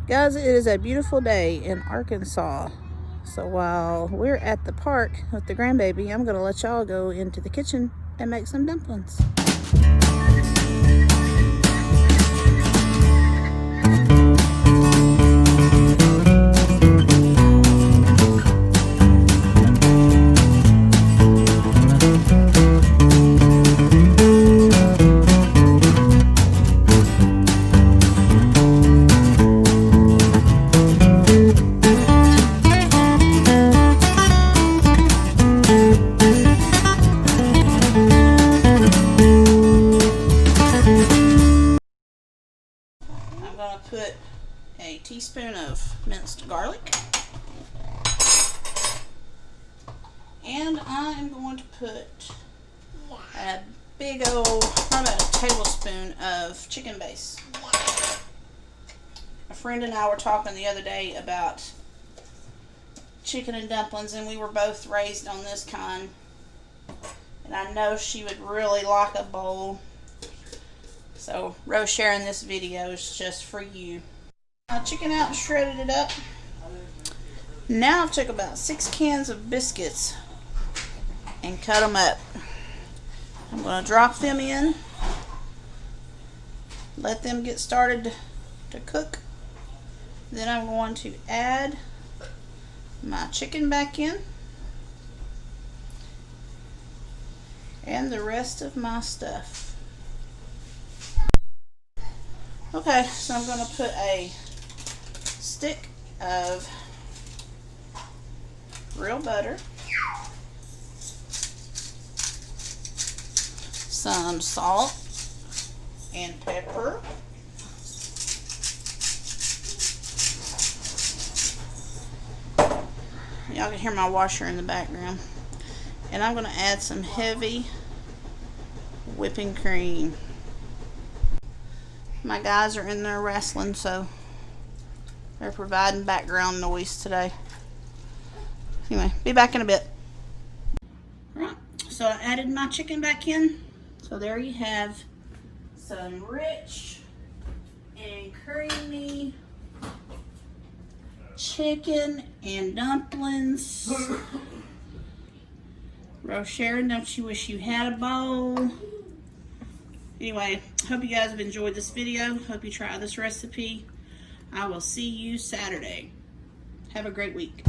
Guys, it is a beautiful day in Arkansas. So while we're at the park with the grandbaby, I'm going to let y'all go into the kitchen and make some dumplings. I'm going to put a teaspoon of minced garlic. And I am going to put a big old, probably about a tablespoon of chicken base. A friend and I were talking the other day about chicken and dumplings, and we were both raised on this kind. And I know she would really like a bowl. So, Rose sharing this video is just for you. I chicken out and shredded it up. Now I've took about 6 cans of biscuits and cut them up. I'm going to drop them in. Let them get started to cook. Then I'm going to add my chicken back in. And the rest of my stuff. Okay, so I'm going to put a stick of real butter, some salt and pepper, y'all can hear my washer in the background, and I'm going to add some heavy whipping cream. My guys are in there wrestling, so they're providing background noise today. Anyway, be back in a bit. Alright, so I added my chicken back in. So there you have some rich and creamy chicken and dumplings. Rose Sharon, don't you wish you had a bowl? Anyway, hope you guys have enjoyed this video. Hope you try this recipe. I will see you Saturday. Have a great week.